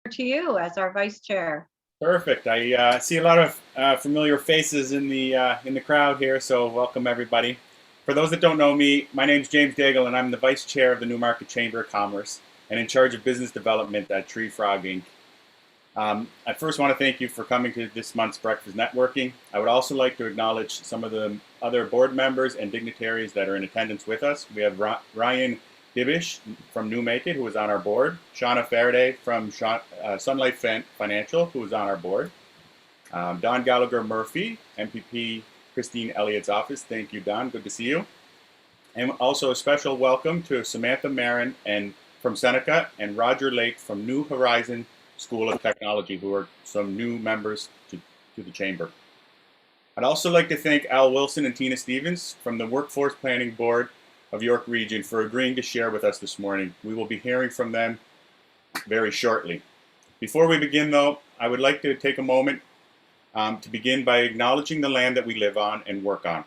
to you as our vice chair. Perfect. I see a lot of familiar faces in the crowd here, so welcome everybody. For those that don't know me, my name's James Daigle, and I'm the vice chair of the Newmarket Chamber of Commerce and in charge of business development at Tree Frog Inc. I first want to thank you for coming to this month's breakfast networking. I would also like to acknowledge some of the other board members and dignitaries that are in attendance with us. We have Ryan Dibish from Newmarket, who is on our board. Shauna Faraday from Sunlight Financial, who is on our board. Don Gallagher Murphy, MPP Christine Elliott's office. Thank you, Don. Good to see you. And also a special welcome to Samantha Marin from Seneca and Roger Lake from New Horizon School of Technology, who are some new members to the chamber. I'd also like to thank Al Wilson and Tina Stevens from the Workforce Planning Board of York Region for agreeing to share with us this morning. We will be hearing from them very shortly. Before we begin, though, I would like to take a moment to begin by acknowledging the land that we live on and work on.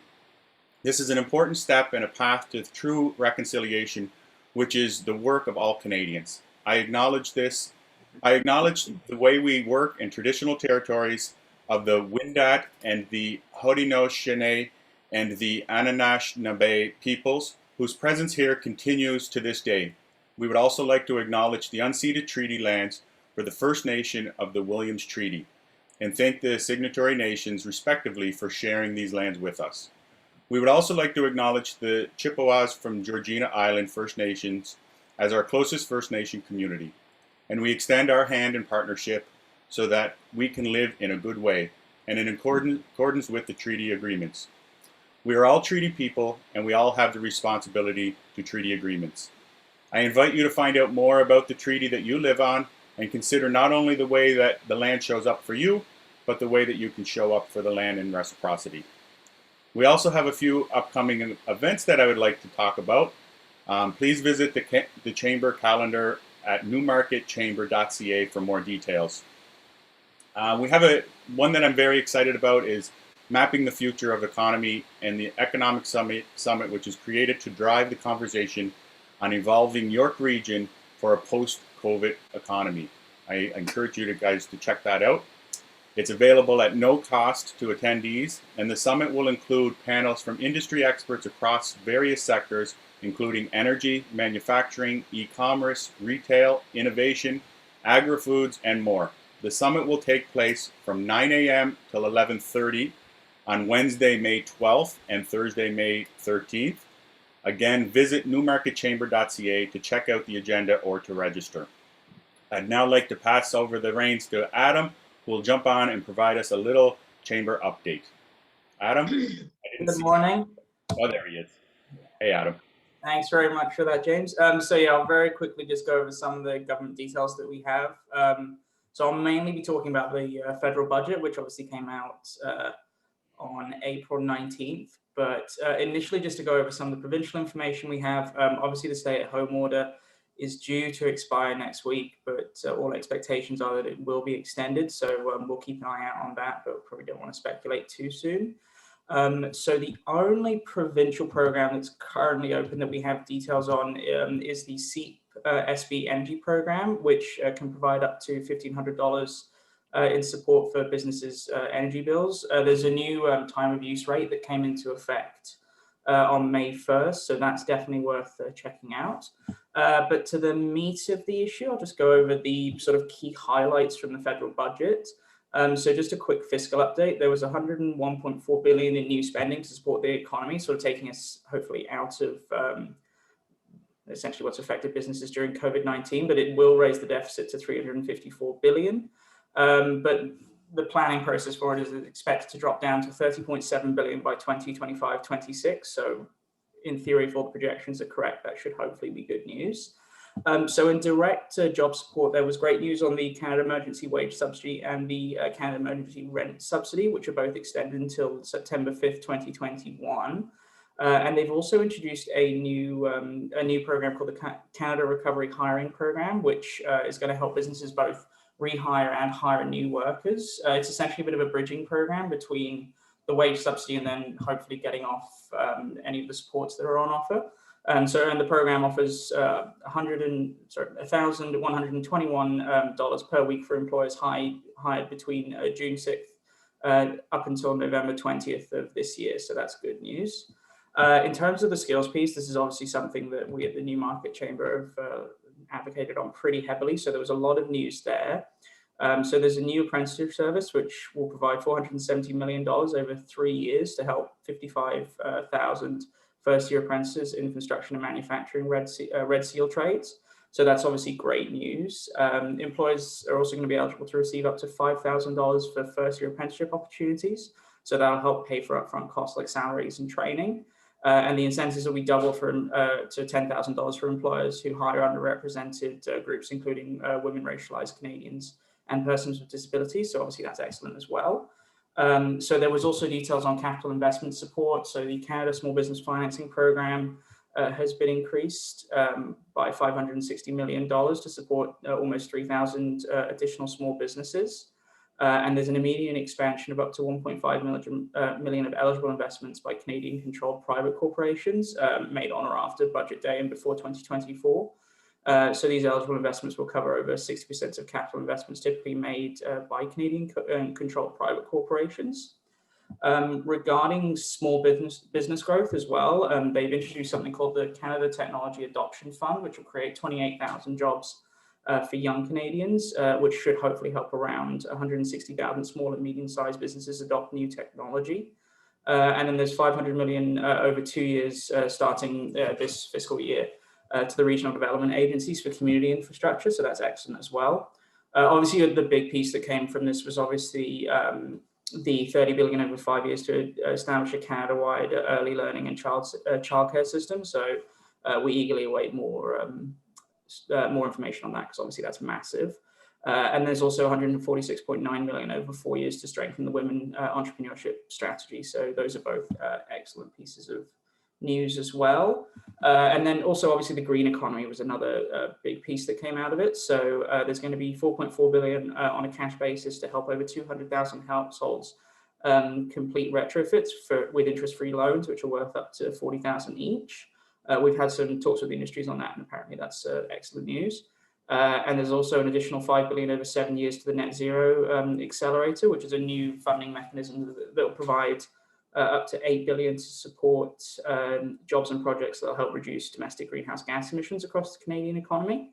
This is an important step in a path to true reconciliation, which is the work of all Canadians. I acknowledge this. I acknowledge the way we work in traditional territories of the Wendat and the Haudenosaunee and the Anishinaabe peoples, whose presence here continues to this day. We would also like to acknowledge the unceded treaty lands for the First Nation of the Williams Treaty, and thank the signatory nations respectively for sharing these lands with us. We would also like to acknowledge the Chippewas from Georgina Island First Nations as our closest First Nation community, and we extend our hand in partnership so that we can live in a good way and in accordance with the treaty agreements. We are all treaty people, and we all have the responsibility to treaty agreements. I invite you to find out more about the treaty that you live on and consider not only the way that the land shows up for you, but the way that you can show up for the land in reciprocity. We also have a few upcoming events that I would like to talk about. Please visit the chamber calendar at newmarketchamber.ca for more details. We have one that I'm very excited about is Mapping the Future of Economy and the Economic Summit, which is created to drive the conversation on evolving York Region for a post-COVID economy. I encourage you guys to check that out. It's available at no cost to attendees, and the summit will include panels from industry experts across various sectors, including energy, manufacturing, e-commerce, retail, innovation, agri-foods, and more. The summit will take place from 9 a.m. till 11:30 on Wednesday, May 12th and Thursday, May 13th. Again, visit newmarketchamber.ca to check out the agenda or to register. I'd now like to pass over the reins to Adam, who will jump on and provide us a little chamber update. Adam? Good morning. Oh, there he is. Hey, Adam. Thanks very much for that, James. So yeah, I'll very quickly just go over some of the government details that we have. So I'll mainly be talking about the federal budget, which obviously came out on April 19th. But initially, just to go over some of the provincial information we have, obviously the stay-at-home order is due to expire next week, but all expectations are that it will be extended. So we'll keep an eye out on that, but probably don't want to speculate too soon. So the only provincial program that's currently open that we have details on is the SEEP SB Energy Program, which can provide up to $1,500 in support for businesses' energy bills. There's a new time of use rate that came into effect on May 1st, so that's definitely worth checking out. But to the meat of the issue, I'll just go over the sort of key highlights from the federal budget. So just a quick fiscal update. There was $101.4 billion in new spending to support the economy, sort of taking us hopefully out of essentially what's affected businesses during COVID-19, but it will raise the deficit to $354 billion. But the planning process for it is expected to drop down to $30.7 billion by 2025-26. So in theory, if all the projections are correct, that should hopefully be good news. So in direct job support, there was great news on the Canada Emergency Wage Subsidy and the Canada Emergency Rent Subsidy, which are both extended until September 5th, 2021. And they've also introduced a new program called the Canada Recovery Hiring Program, which is going to help businesses both rehire and hire new workers. It's essentially a bit of a bridging program between the wage subsidy and then hopefully getting off any of the supports that are on offer. And the program offers $1,121 per week for employers hired between June 6th up until November 20th of this year. So that's good news. In terms of the skills piece, this is obviously something that we at the Newmarket Chamber have advocated on pretty heavily. So there was a lot of news there. So there's a new apprenticeship service, which will provide $470 million over 3 years to help 55,000 first-year apprentices in construction and manufacturing Red Seal trades. So that's obviously great news. Employers are also going to be eligible to receive up to $5,000 for first-year apprenticeship opportunities. So that'll help pay for upfront costs like salaries and training. And the incentives will be doubled to $10,000 for employers who hire underrepresented groups, including women, racialized Canadians, and persons with disabilities. So obviously that's excellent as well. So there was also details on capital investment support. So the Canada Small Business Financing Program has been increased by $560 million to support almost 3,000 additional small businesses. And there's an immediate expansion of up to 1.5 million of eligible investments by Canadian-controlled private corporations made on or after Budget Day and before 2024. So these eligible investments will cover over 60% of capital investments typically made by Canadian-controlled private corporations. Regarding small business growth as well, they've introduced something called the Canada Technology Adoption Fund, which will create 28,000 jobs for young Canadians, which should hopefully help around 160,000 small and medium-sized businesses adopt new technology. And then there's $500 million over 2 years starting this fiscal year to the regional development agencies for community infrastructure. So that's excellent as well. Obviously, the big piece that came from this was obviously the $30 billion over 5 years to establish a Canada-wide early learning and childcare system. So we eagerly await more information on that, because obviously that's massive. And there's also $146.9 million over 4 years to strengthen the women entrepreneurship strategy. So those are both excellent pieces of news as well. And then also obviously the green economy was another big piece that came out of it. So there's going to be $4.4 billion on a cash basis to help over 200,000 households complete retrofits with interest-free loans, which are worth up to $40,000 each. We've had some talks with the industries on that, and apparently that's excellent news. And there's also an additional $5 billion over 7 years to the Net Zero Accelerator, which is a new funding mechanism that will provide up to $8 billion to support jobs and projects that will help reduce domestic greenhouse gas emissions across the Canadian economy.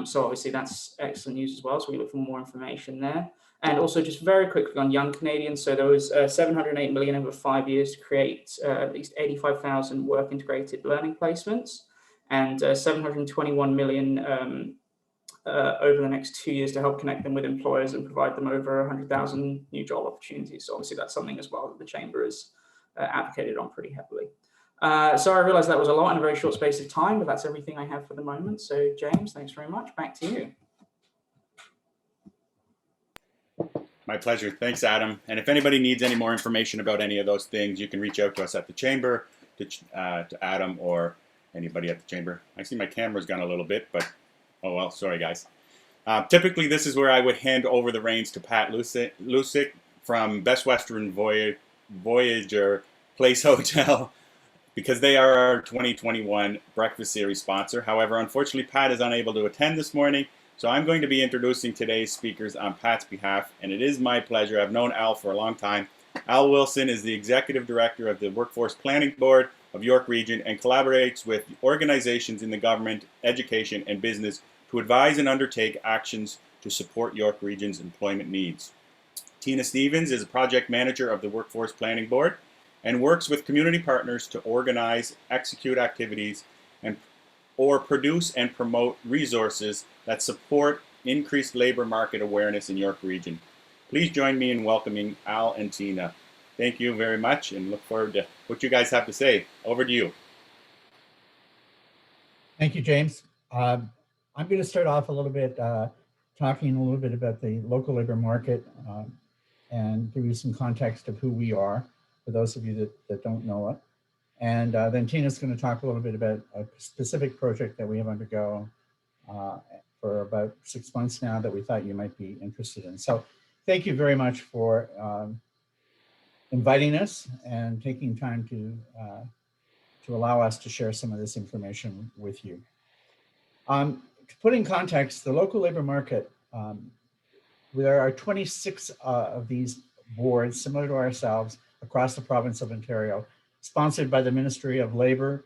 So obviously that's excellent news as well. So we look for more information there. And also just very quickly on young Canadians. So there was $708 million over 5 years to create at least 85,000 work integrated learning placements, and $721 million over the next 2 years to help connect them with employers and provide them over 100,000 new job opportunities. So obviously that's something as well that the Chamber has advocated on pretty heavily. So I realized that was a lot in a very short space of time, but that's everything I have for the moment. So James, thanks very much. Back to you. My pleasure. Thanks, Adam. And if anybody needs any more information about any of those things, you can reach out to us at the Chamber, to Adam or anybody at the Chamber. I see my camera's gone a little bit, but oh well, sorry guys. Typically, this is where I would hand over the reins to Pat Lusick from Best Western Voyager Place Hotel, because they are our 2021 Breakfast Series sponsor. However, unfortunately, Pat is unable to attend this morning, so I'm going to be introducing today's speakers on Pat's behalf, and it is my pleasure. I've known Al for a long time. Al Wilson is the Executive Director of the Workforce Planning Board of York Region and collaborates with organizations in the government, education, and business to advise and undertake actions to support York Region's employment needs. Tina Stevens is a project manager of the Workforce Planning Board and works with community partners to organize, execute activities, or produce and promote resources that support increased labor market awareness in York Region. Please join me in welcoming Al and Tina. Thank you very much and look forward to what you guys have to say. Over to you. Thank you, James. I'm going to start off a little bit talking a little bit about the local labor market and give you some context of who we are, for those of you that don't know it. And then Tina's going to talk a little bit about a specific project that we have undergo for about 6 months now that we thought you might be interested in. So thank you very much for inviting us and taking time to to allow us to share some of this information with you. To put in context, the local labor market, there are 26 of these boards similar to ourselves across the province of Ontario, sponsored by the Ministry of Labor,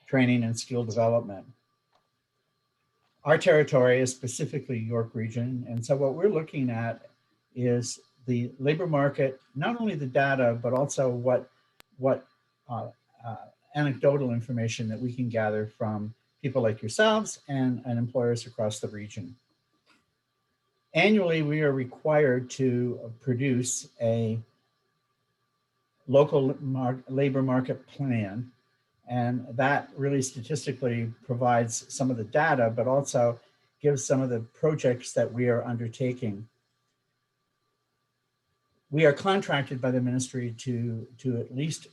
Training and Skill Development. Our territory is specifically York Region, and so what we're looking at is the labor market, not only the data, but also what anecdotal information that we can gather from people like yourselves and employers across the region. Annually, we are required to produce a local labor market plan, and that really statistically provides some of the data, but also gives some of the projects that we are undertaking. We are contracted by the ministry to at least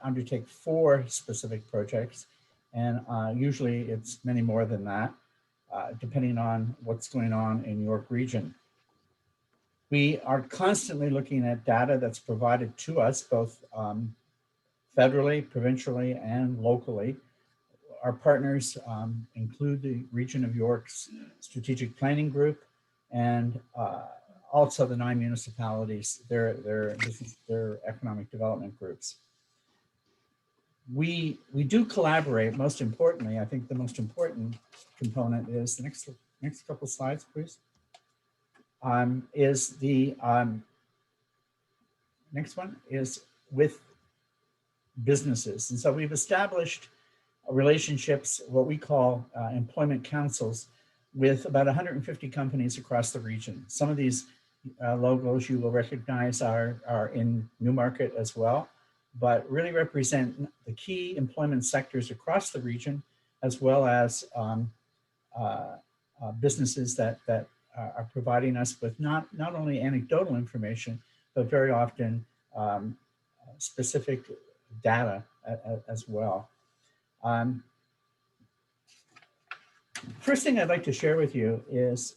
undertake 4 specific projects, and usually it's many more than that, depending on what's going on in York Region. We are constantly looking at data that's provided to us, both federally, provincially, and locally. Our partners include the Region of York's Strategic Planning Group and also the 9 municipalities, their economic development groups. We do collaborate. Most importantly, I think the most important component is the next couple slides, please. Is the next one is with businesses. And so we've established relationships, what we call employment councils, with about 150 companies across the region. Some of these logos you will recognize are in Newmarket as well, but really represent the key employment sectors across the region, as well as businesses that are providing us with not only anecdotal information, but very often specific data as well. First thing I'd like to share with you is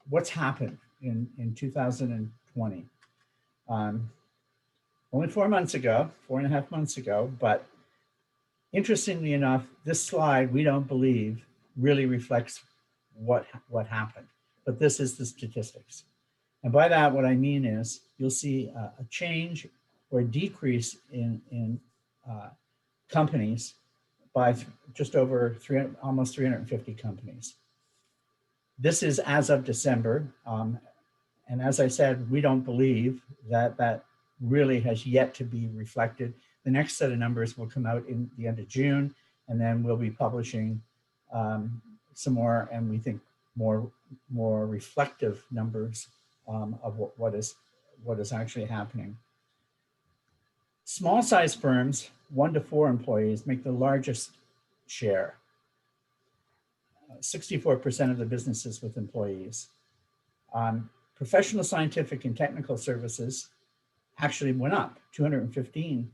what's happened in 2020. Only 4 months ago, 4.5 months ago, but interestingly enough, this slide, we don't believe, really reflects what happened. But this is the statistics. And by that, what I mean is you'll see a change or a decrease in companies by just over almost 350 companies. This is as of December. And as I said, we don't believe that really has yet to be reflected. The next set of numbers will come out in the end of June, and then we'll be publishing some more, and we think more reflective numbers of what is actually happening. Small size firms, 1 to 4 employees, make the largest share. 64% of the businesses with employees. Professional, scientific, and technical services actually went up, 215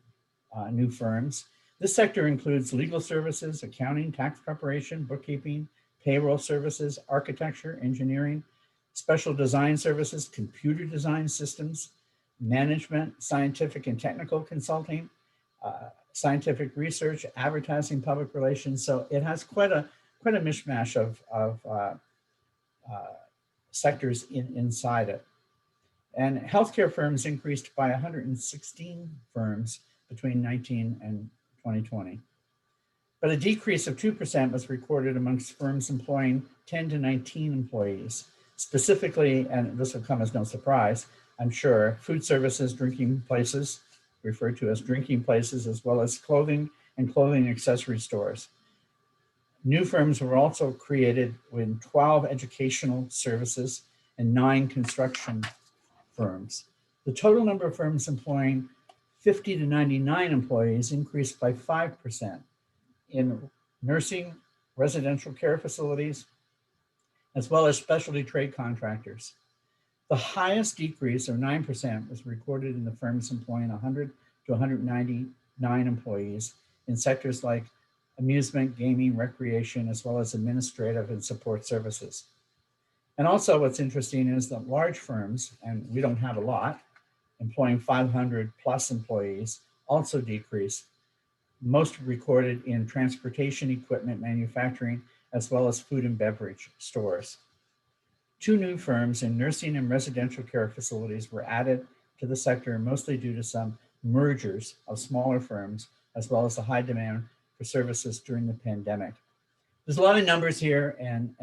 new firms. This sector includes legal services, accounting, tax preparation, bookkeeping, payroll services, architecture, engineering, special design services, computer design systems, management, scientific and technical consulting, scientific research, advertising, public relations. So it has quite a mishmash of sectors inside it. And healthcare firms increased by 116 firms between 19 and 2020. But a decrease of 2% was recorded amongst firms employing 10 to 19 employees. Specifically, and this will come as no surprise, I'm sure, food services, drinking places, referred to as drinking places, as well as clothing and clothing accessory stores. New firms were also created in 12 educational services and 9 construction firms. The total number of firms employing 50 to 99 employees increased by 5% in nursing, residential care facilities, as well as specialty trade contractors. The highest decrease of 9% was recorded in the firms employing 100 to 199 employees in sectors like amusement, gaming, recreation, as well as administrative and support services. And also what's interesting is that large firms, and we don't have a lot, employing 500 plus employees also decreased. most recorded in transportation equipment manufacturing, as well as food and beverage stores. 2 new firms in nursing and residential care facilities were added to the sector, mostly due to some mergers of smaller firms, as well as the high demand for services during the pandemic. There's a lot of numbers here, and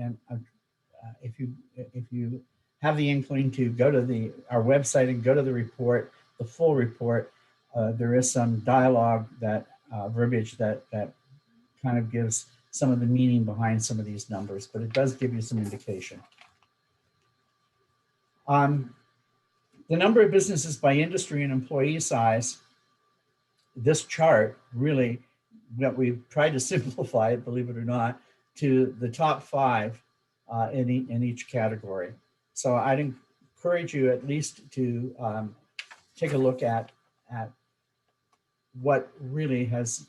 if you have the inkling to go to our website and go to the report, the full report, there is some dialogue that verbiage that kind of gives some of the meaning behind some of these numbers, but it does give you some indication. The number of businesses by industry and employee size, this chart really, that we've tried to simplify it, believe it or not, to the top 5 in each category. So I'd encourage you at least to take a look at what really has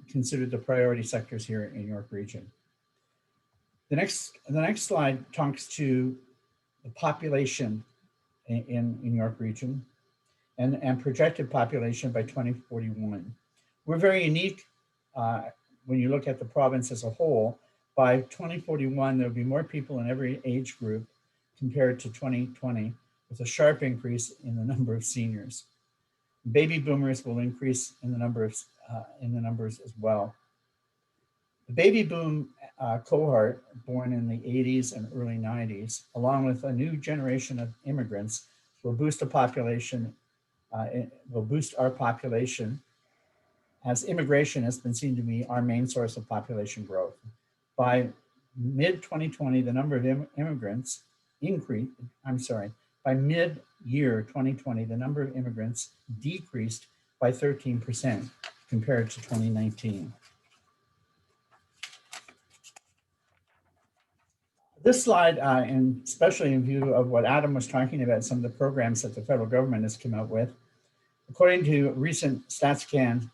considered the priority sectors here in York Region. The next slide talks to the population in York Region and projected population by 2041. We're very unique when you look at the province as a whole. By 2041, there'll be more people in every age group compared to 2020, with a sharp increase in the number of seniors. Baby boomers will increase in the numbers as well. The baby boom cohort, born in the 80s and early 90s, along with a new generation of immigrants, will boost our population, as immigration has been seen to be our main source of population growth. By mid-2020, the number of immigrants increased, by mid-year 2020, the number of immigrants decreased by 13% compared to 2019. This slide, and especially in view of what Adam was talking about, some of the programs that the federal government has come out with, according to a recent StatsCan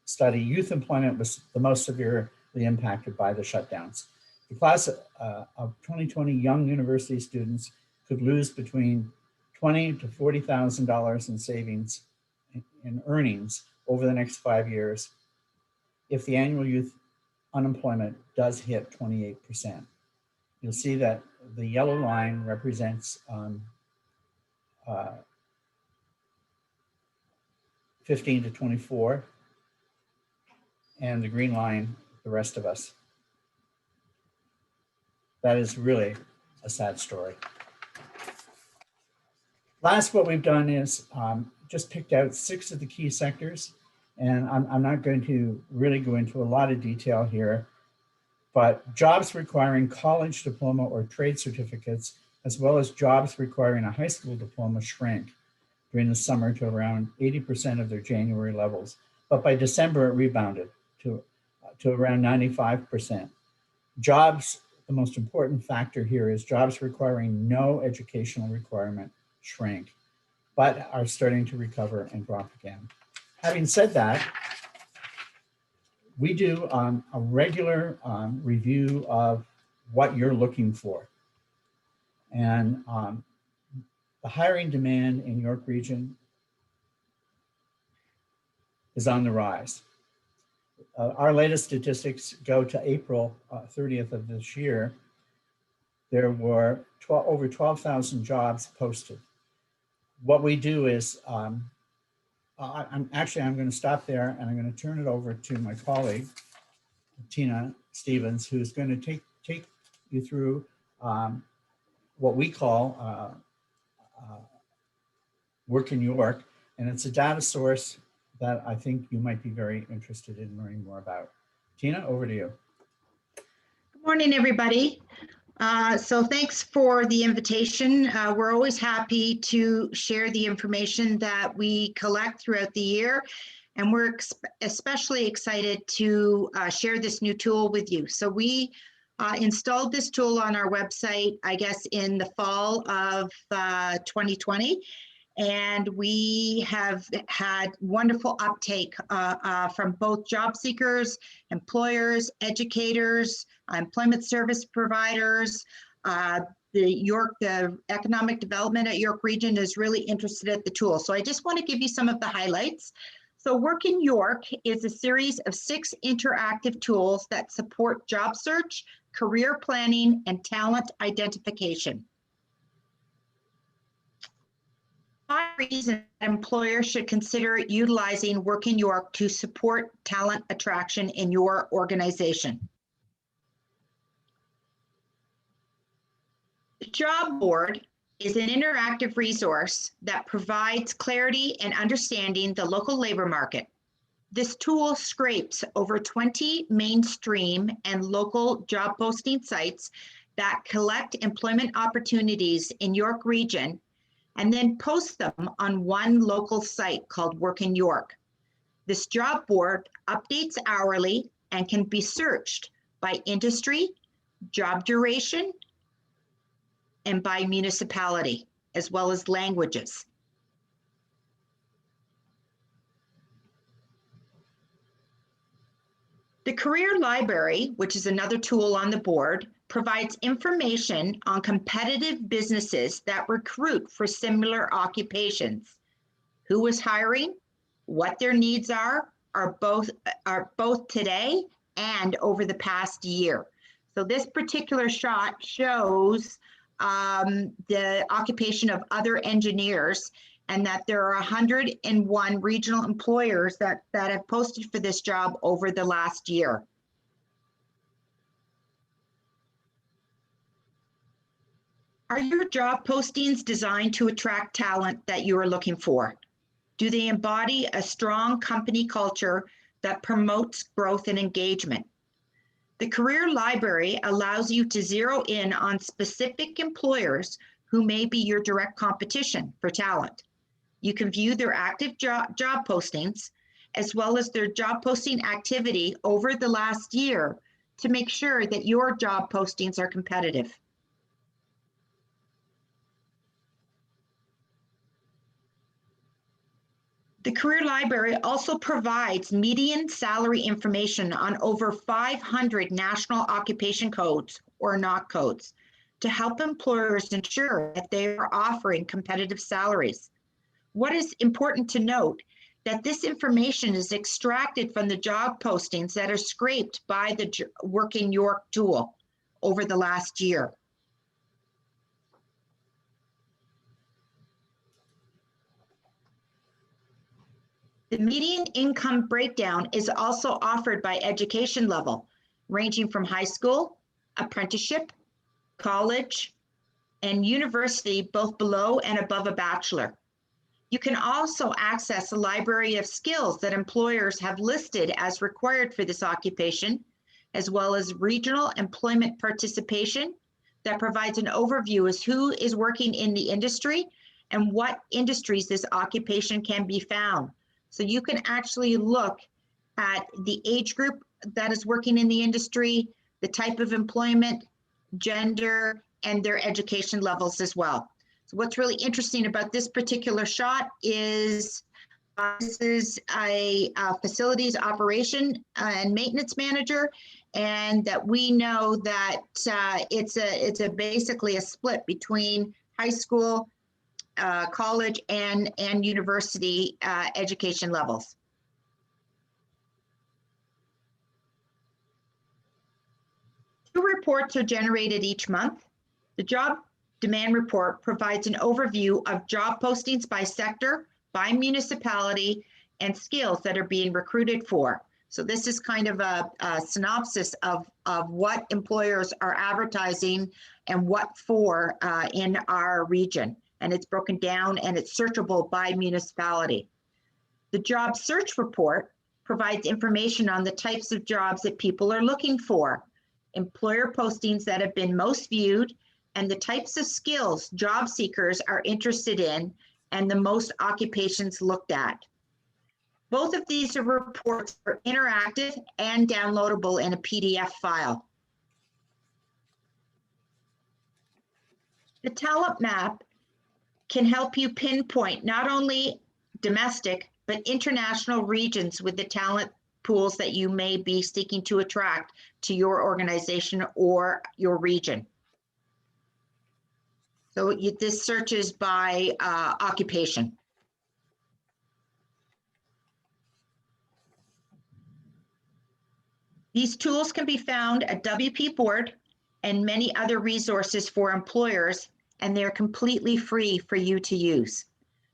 study, youth employment was the most severely impacted by the shutdowns. The class of 2020 young university students could lose between $20,000 to $40,000 in savings in earnings over the next 5 years if the annual youth unemployment does hit 28%. You'll see that the yellow line represents 15 to 24, and the green line, the rest of us. That is really a sad story. Last, what we've done is just picked out 6 of the key sectors, and I'm not going to really go into a lot of detail here, but jobs requiring college diploma or trade certificates, as well as jobs requiring a high school diploma, shrank during the summer to around 80% of their January levels. But by December, it rebounded to around 95%. Jobs, the most important factor here is jobs requiring no educational requirement shrank, but are starting to recover and drop again. Having said that, we do a regular review of what you're looking for. And the hiring demand in York Region is on the rise. Our latest statistics go to April 30th of this year. There were over 12,000 jobs posted. What we do is, I'm going to stop there, and I'm going to turn it over to my colleague, Tina Stevens, who's going to take you through what we call Work in York, and it's a data source that I think you might be very interested in learning more about. Tina, over to you. Good morning, everybody. So thanks for the invitation. We're always happy to share the information that we collect throughout the year, and we're especially excited to share this new tool with you. So we installed this tool on our website, I guess, in the fall of 2020. And we have had wonderful uptake from both job seekers, employers, educators, employment service providers. The economic development at York Region is really interested in the tool. So I just want to give you some of the highlights. So Work in York is a series of 6 interactive tools that support job search, career planning, and talent identification. 5 reasons that employers should consider utilizing Work in York to support talent attraction in your organization. The job board is an interactive resource that provides clarity and understanding the local labor market. This tool scrapes over 20 mainstream and local job posting sites that collect employment opportunities in York Region and then posts them on one local site called Work in York. This job board updates hourly and can be searched by industry, job duration, and by municipality, as well as languages. The Career Library, which is another tool on the board, provides information on competitive businesses that recruit for similar occupations, who is hiring, what their needs are both today and over the past year. So this particular shot shows the occupation of other engineers, and that there are 101 regional employers that have posted for this job over the last year. Are your job postings designed to attract talent that you are looking for? Do they embody a strong company culture that promotes growth and engagement? The Career Library allows you to zero in on specific employers who may be your direct competition for talent. You can view their active job postings, as well as their job posting activity over the last year to make sure that your job postings are competitive. The Career Library also provides median salary information on over 500 national occupation codes, or NOC codes, to help employers ensure that they are offering competitive salaries. What is important to note that this information is extracted from the job postings that are scraped by the Work in York tool over the last year. The median income breakdown is also offered by education level, ranging from high school, apprenticeship, college, and university, both below and above a bachelor. You can also access a library of skills that employers have listed as required for this occupation, as well as regional employment participation that provides an overview as who is working in the industry and what industries this occupation can be found. So you can actually look at the age group that is working in the industry, the type of employment, gender, and their education levels as well. So what's really interesting about this particular shot is this is a facilities operation and maintenance manager, and that we know that it's basically a split between high school, college, and university education levels. Two reports are generated each month. The job demand report provides an overview of job postings by sector, by municipality, and skills that are being recruited for. So this is kind of a synopsis of what employers are advertising and what for in our region. And it's broken down and it's searchable by municipality. The job search report provides information on the types of jobs that people are looking for, employer postings that have been most viewed, and the types of skills job seekers are interested in, and the most occupations looked at. Both of these reports are interactive and downloadable in a PDF file. The talent map can help you pinpoint not only domestic, but international regions with the talent pools that you may be seeking to attract to your organization or your region. So this searches by occupation. These tools can be found at WP Board and many other resources for employers, and they're completely free for you to use.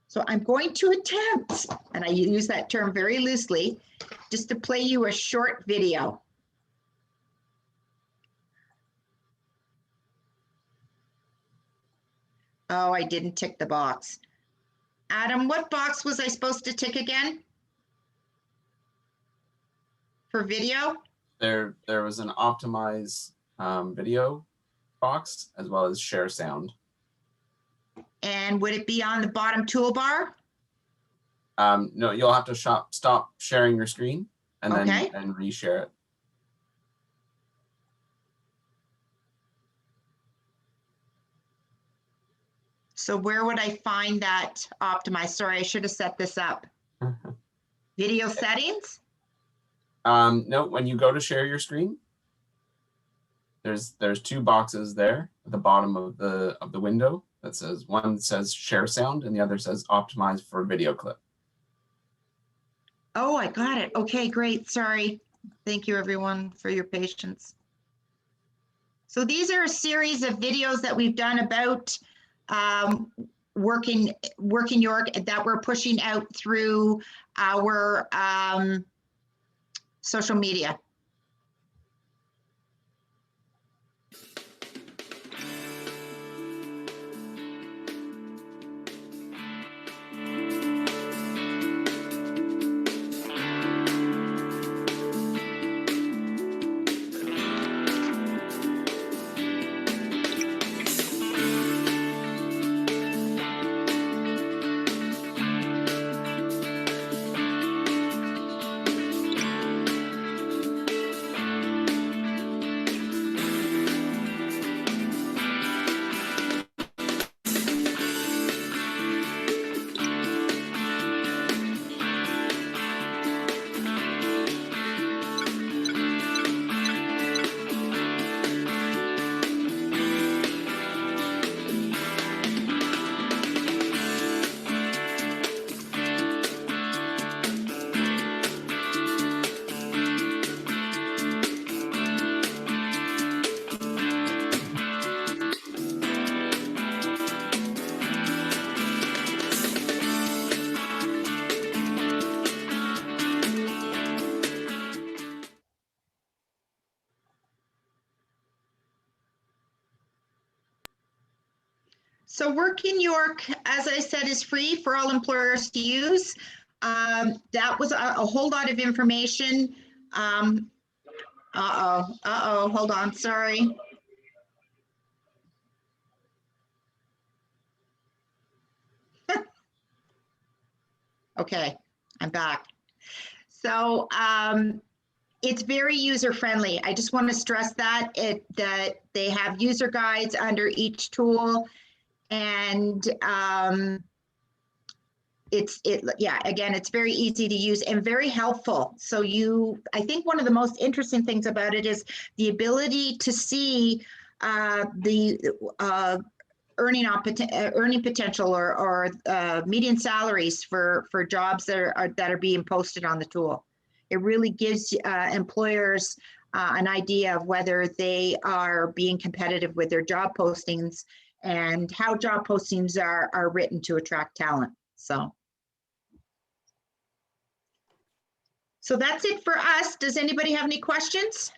So I'm going to attempt, and I use that term very loosely, just to play you a short video. Oh, I didn't tick the box. Adam, what box was I supposed to tick again? For video? There was an optimize video box as well as share sound. And would it be on the bottom toolbar? No, you'll have to stop sharing your screen and then Okay. and reshare it. So where would I find that optimized? Sorry, I should have set this up. Video settings? No, when you go to share your screen, there's two boxes there at the bottom of the window that says, one says share sound and the other says optimize for video clip. Oh, I got it. Okay, great. Sorry. Thank you everyone for your patience. So these are a series of videos that we've done about Work in York that we're pushing out through our social media. So Work in York, as I said, is free for all employers to use. That was a whole lot of information. Hold on, sorry. Okay, I'm back. So it's very user-friendly. I just want to stress that they have user guides under each tool. And again, it's very easy to use and very helpful. So I think one of the most interesting things about it is the ability to see the earning potential or median salaries for jobs that are being posted on the tool. It really gives employers an idea of whether they are being competitive with their job postings and how job postings are written to attract talent. So that's it for us. Does anybody have any questions?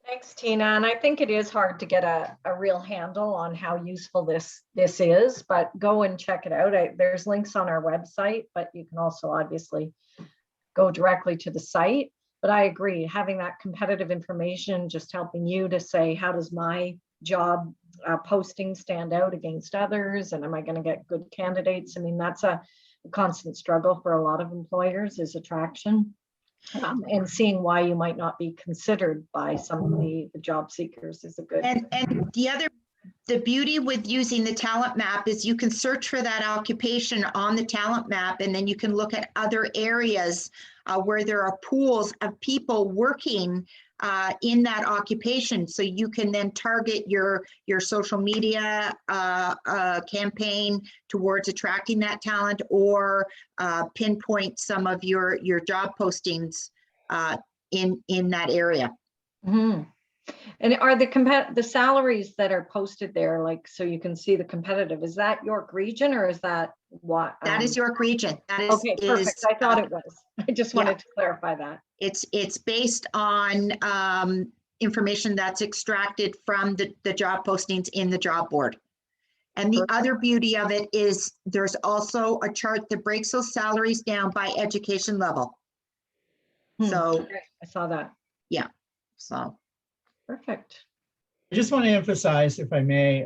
Thanks, Tina. And I think it is hard to get a real handle on how useful this is, but go and check it out. There's links on our website, but you can also obviously go directly to the site. But I agree, having that competitive information, just helping you to say, how does my job posting stand out against others, and am I going to get good candidates? I mean, that's a constant struggle for a lot of employers, is attraction, and seeing why you might not be considered by some of the job seekers is a good. And the beauty with using the talent map is you can search for that occupation on the talent map, and then you can look at other areas where there are pools of people working in that occupation. So you can then target your social media campaign towards attracting that talent, or pinpoint some of your job postings in that area. Mhm. And are the salaries that are posted there, like, so you can see the competitive, is that York Region or is that what? That is York Region. That is, Okay, perfect. I thought it was. I just yeah. wanted to clarify that. It's based on information that's extracted from the job postings in the job board. And the Perfect. other beauty of it is there's also a chart that breaks those salaries down by education level. So, Okay, I saw that. yeah, so. Perfect. I just want to emphasize, if I may,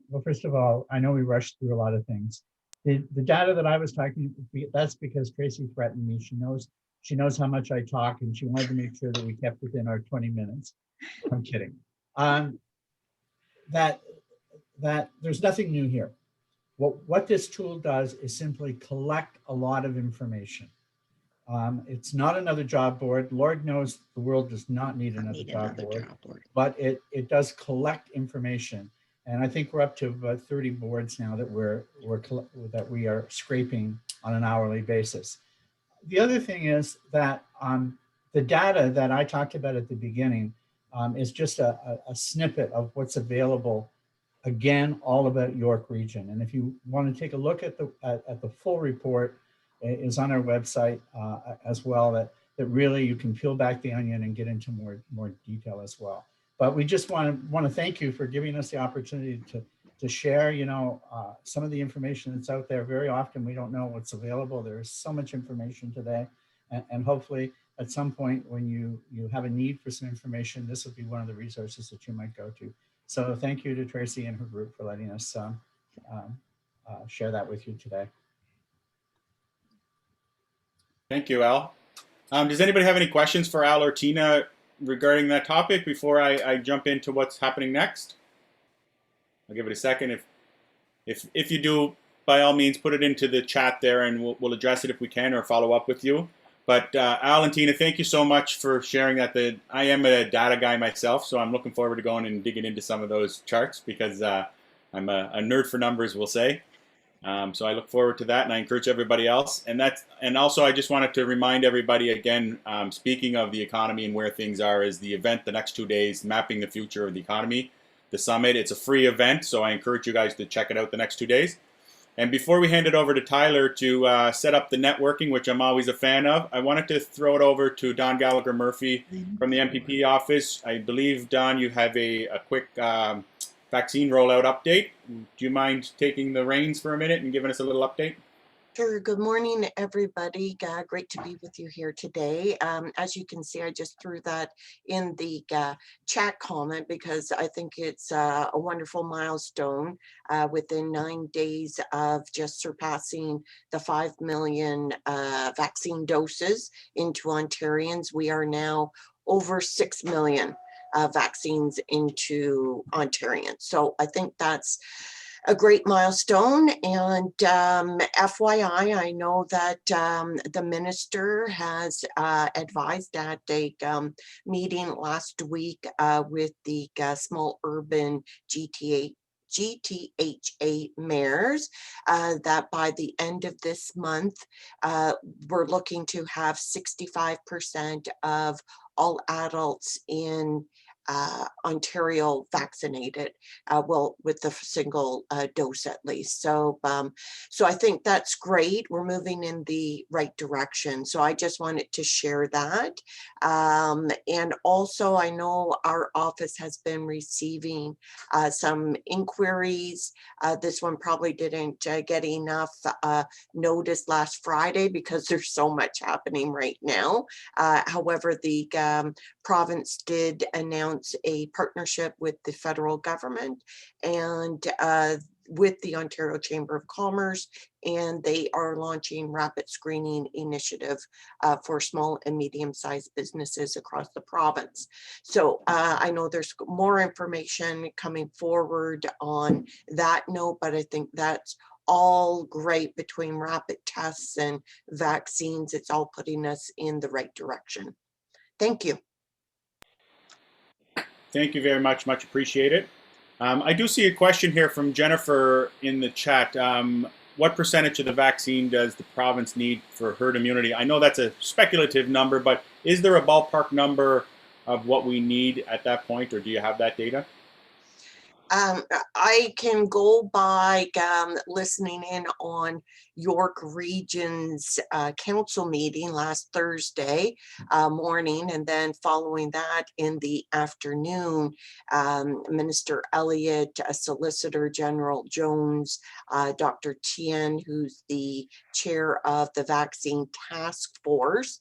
well, first of all, I know we rushed through a lot of things. The data that I was talking, that's because Tracy threatened me. She knows how much I talk, and she wanted to make sure that we kept within our 20 minutes. I'm kidding. That there's nothing new here. What this tool does is simply collect a lot of information. It's not another job board. Lord knows the world does not need another job board, but it does collect information. And I think we're up to about 30 boards now that we are scraping on an hourly basis. The other thing is that the data that I talked about at the beginning is just a snippet of what's available. Again, all about York Region. And if you want to take a look at the full report, it is on our website as well, that really you can peel back the onion and get into more detail as well. But we just want to thank you for giving us the opportunity to share, some of the information that's out there. Very often we don't know what's available. There is so much information today. And hopefully at some point when you have a need for some information, this will be one of the resources that you might go to. So thank you to Tracy and her group for letting us share that with you today. Thank you, Al. Does anybody have any questions for Al or Tina regarding that topic before I jump into what's happening next? I'll give it a second. If you do, by all means, put it into the chat there, and we'll address it if we can or follow up with you. But Al and Tina, thank you so much for sharing that. I am a data guy myself, so I'm looking forward to going and digging into some of those charts because I'm a nerd for numbers, we'll say. So I look forward to that, and I encourage everybody else. And also I just wanted to remind everybody again, speaking of the economy and where things are, is the event the next 2 days, Mapping the Future of the Economy, the summit. It's a free event, so I encourage you guys to check it out the next 2 days. And before we hand it over to Tyler to set up the networking, which I'm always a fan of, I wanted to throw it over to Don Gallagher Murphy from the MPP office. I believe, Don, you have a quick vaccine rollout update. Do you mind taking the reins for a minute and giving us a little update? Sure. Good morning, everybody. Great to be with you here today. As you can see, I just threw that in the chat comment because I think it's a wonderful milestone within 9 days of just surpassing the 5 million vaccine doses into Ontarians. We are now over 6 million vaccines into Ontarians. So I think that's a great milestone. And FYI, I know that the minister has advised at a meeting last week with the small urban GTHA mayors that by the end of this month, we're looking to have 65% of all adults in Ontario vaccinated, well, with the single dose at least. So, so I think that's great. We're moving in the right direction. So I just wanted to share that. And also, I know our office has been receiving some inquiries. This one probably didn't get enough notice last Friday because there's so much happening right now. However, the province did announce a partnership with the federal government and with the Ontario Chamber of Commerce, and they are launching rapid screening initiative for small and medium-sized businesses across the province. So I know there's more information coming forward on that note, but I think that's all great between rapid tests and vaccines. It's all putting us in the right direction. Thank you. Thank you very much. Much appreciated. I do see a question here from Jennifer in the chat. what percentage of the vaccine does the province need for herd immunity? I know that's a speculative number, but is there a ballpark number of what we need at that point, or do you have that data? I can go by listening in on York Region's council meeting last Thursday morning, and then following that in the afternoon, Minister Elliott, Solicitor General Jones, Dr. Tien, who's the chair of the vaccine task force.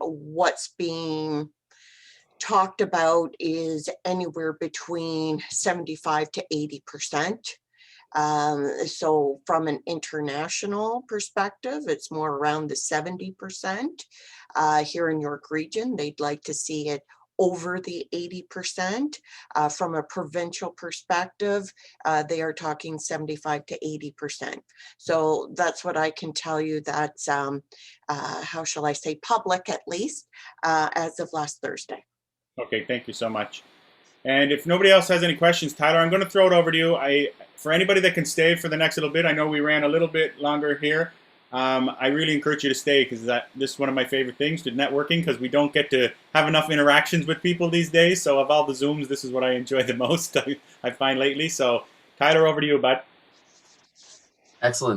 What's being talked about is anywhere between 75 to 80%. So from an international perspective, it's more around the 70%. Here in York Region, they'd like to see it over the 80%. From a provincial perspective, they are talking 75 to 80%. So that's what I can tell you. That's, how shall I say, public at least, as of last Thursday. Okay, thank you so much. And if nobody else has any questions, Tyler, I'm going to throw it over to you. For anybody that can stay for the next little bit, I know we ran a little bit longer here. I really encourage you to stay, because this is one of my favorite things to networking, because we don't get to have enough interactions with people these days. So of all the Zooms, this is what I enjoy the most, I find lately. So Tyler, over to you, bud. Excellent.